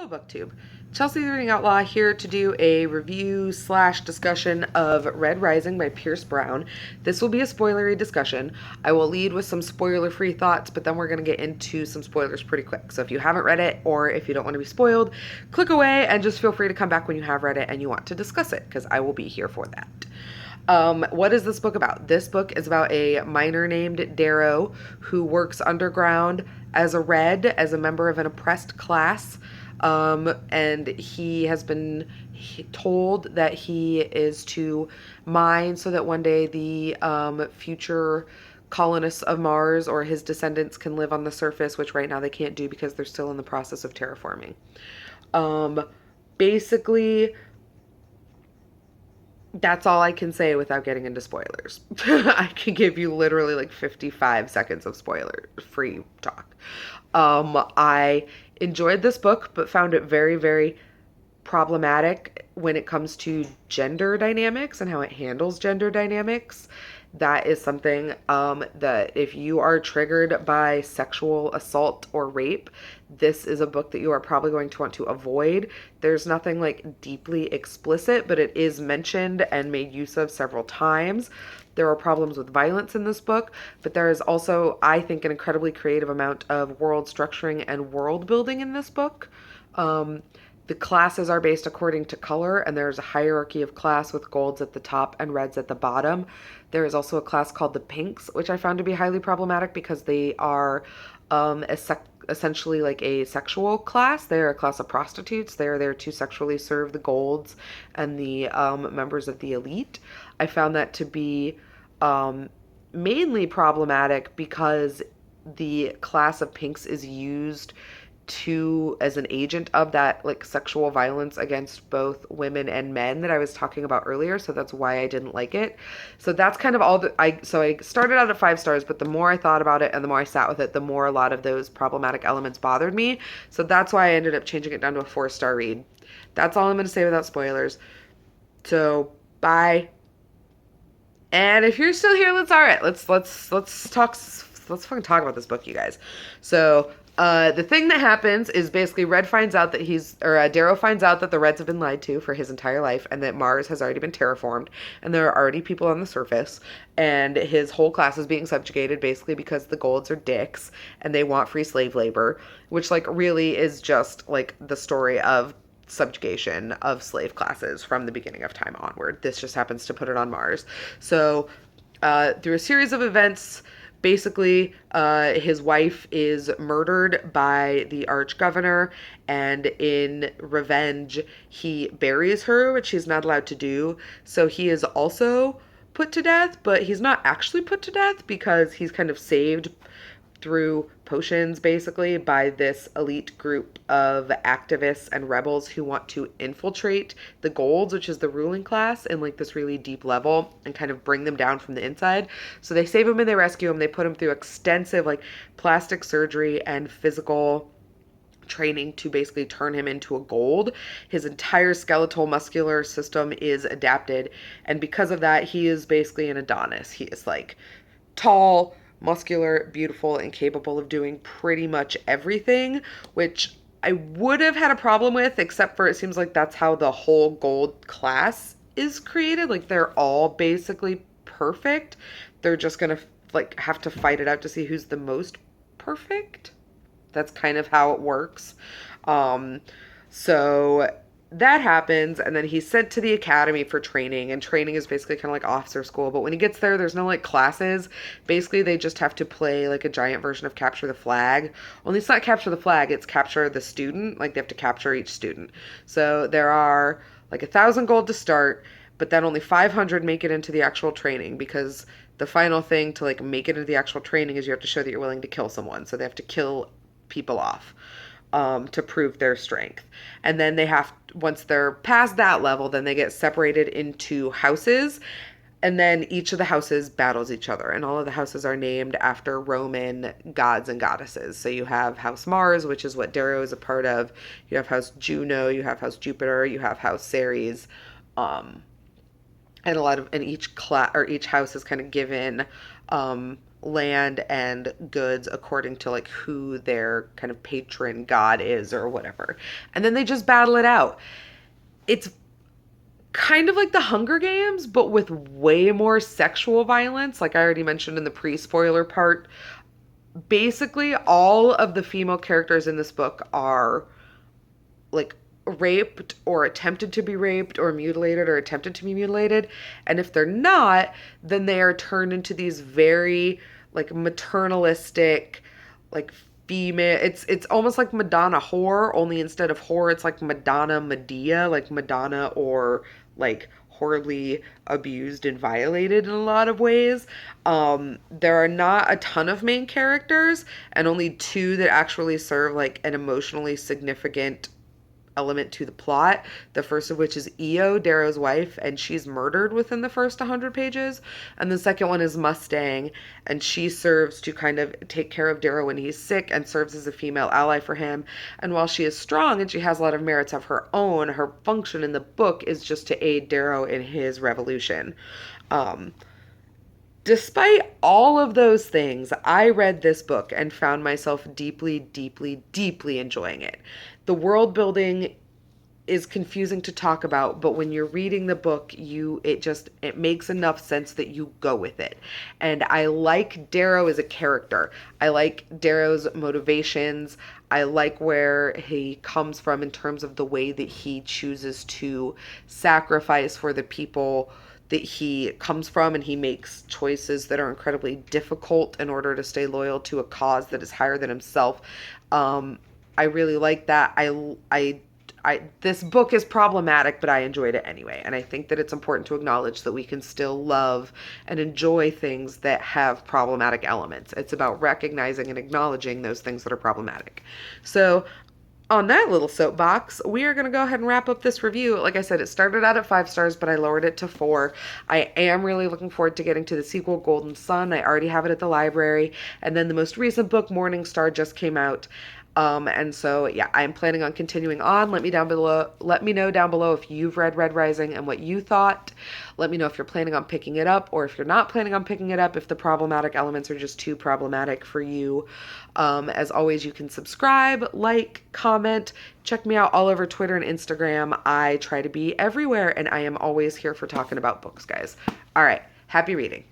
Hello, BookTube. Chelsea the Reading Outlaw here to do a review slash discussion of Red Rising by Pierce Brown. This will be a spoilery discussion. I will lead with some spoiler-free thoughts, but then we're going to get into some spoilers pretty quick. So if you haven't read it or if you don't want to be spoiled, click away and just feel free to come back when you have read it and you want to discuss it, because I will be here for that. What is this book about? This book is about a miner named Darrow who works underground as a Red, as a member of an oppressed class. And he has been told that he is to mine so that one day the future colonists of Mars or his descendants can live on the surface, which right now they can't do because they're still in the process of terraforming. Basically, that's all I can say without getting into spoilers. I can give you literally like 55 seconds of spoiler free talk. I enjoyed this book, but found it very, very problematic when it comes to gender dynamics and how it handles gender dynamics. That is something that if you are triggered by sexual assault or rape, this is a book that you are probably going to want to avoid. There's nothing like deeply explicit, but it is mentioned and made use of several times. There are problems with violence in this book, but there is also, I think, an incredibly creative amount of world structuring and world building in this book. The classes are based according to color, and there's a hierarchy of class with golds at the top and reds at the bottom. There is also a class called the pinks, which I found to be highly problematic because they are essentially like a sexual class. They're a class of prostitutes. They're there to sexually serve the golds and the members of the elite. I found that to be mainly problematic because the class of pinks is used to as an agent of that like sexual violence against both women and men that I was talking about earlier, so that's why I didn't like it. So that's kind of all that I started out at 5 stars, but the more I thought about it and the more I sat with it, the more a lot of those problematic elements bothered me. So that's why I ended up changing it down to a 4-star read. That's all I'm going to say without spoilers. So bye. And if you're still here, let's all right. Let's talk. Let's fucking talk about this book, you guys. So the thing that happens is basically Red finds out that Darrow finds out that the Reds have been lied to for his entire life and that Mars has already been terraformed and there are already people on the surface and his whole class is being subjugated basically because the Golds are dicks and they want free slave labor, which like really is just like the story of subjugation of slave classes from the beginning of time onward. This just happens to put it on Mars. So through a series of events, basically, his wife is murdered by the arch-governor, and in revenge, he buries her, which he's not allowed to do. So he is also put to death, but he's not actually put to death because he's kind of saved through potions, basically, by this elite group of activists and rebels who want to infiltrate the Golds, which is the ruling class, in like this really deep level and kind of bring them down from the inside. So they save him and they rescue him. They put him through extensive like plastic surgery and physical training to basically turn him into a Gold. His entire skeletal muscular system is adapted, and because of that, he is basically an Adonis. He is like tall, muscular, beautiful, and capable of doing pretty much everything, which I would have had a problem with, except for it seems like that's how the whole Gold class is created. Like they're all basically perfect. They're just gonna like have to fight it out to see who's the most perfect. That's kind of how it works. So that happens, and then he's sent to the academy for training, and training is basically kind of like officer school, but when he gets there, there's no like classes. Basically they just have to play like a giant version of capture the flag, only it's not capture the flag, it's capture the student. Like they have to capture each student. So there are like 1,000 gold to start, but then only 500 make it into the actual training, because the final thing to like make it into the actual training is you have to show that you're willing to kill someone. So they have to kill people off to prove their strength. And then they have, once they're past that level, then they get separated into houses. And then each of the houses battles each other. And all of the houses are named after Roman gods and goddesses. So you have House Mars, which is what Darrow is a part of. You have House Juno, you have House Jupiter, you have House Ceres. And each house is kind of given land and goods according to like who their kind of patron god is or whatever. And then they just battle it out. It's kind of like the Hunger Games, but with way more sexual violence, like I already mentioned in the pre-spoiler part. Basically, all of the female characters in this book are like raped or attempted to be raped or mutilated or attempted to be mutilated. And if they're not, then they are turned into these very like maternalistic, like female. It's almost like Madonna whore, only instead of whore, it's like Madonna Medea, like Madonna or like horribly abused and violated in a lot of ways. There are not a ton of main characters and only two that actually serve like an emotionally significant element to the plot. The first of which is Io, Darrow's wife, and she's murdered within the first 100 pages. And the second one is Mustang, and she serves to kind of take care of Darrow when he's sick and serves as a female ally for him. And while she is strong and she has a lot of merits of her own, her function in the book is just to aid Darrow in his revolution. Um, Despite all of those things, I read this book and found myself deeply, deeply, deeply enjoying it. The world building is confusing to talk about, but when you're reading the book, it makes enough sense that you go with it. And I like Darrow as a character. I like Darrow's motivations. I like where he comes from in terms of the way that he chooses to sacrifice for the people that he comes from, and he makes choices that are incredibly difficult in order to stay loyal to a cause that is higher than himself. I really like that. This book is problematic, but I enjoyed it anyway. And I think that it's important to acknowledge that we can still love and enjoy things that have problematic elements. It's about recognizing and acknowledging those things that are problematic. So on that little soapbox, we are going to go ahead and wrap up this review. Like I said, it started out at 5 stars, but I lowered it to 4. I am really looking forward to getting to the sequel, Golden Sun. I already have it at the library. And then the most recent book, Morning Star, just came out. And so, yeah, I'm planning on continuing on. Let me know down below if you've read Red Rising and what you thought. Let me know if you're planning on picking it up, or if you're not planning on picking it up, if the problematic elements are just too problematic for you. As always, you can subscribe, like, comment, check me out all over Twitter and Instagram. I try to be everywhere, and I am always here for talking about books, guys. All right, happy reading.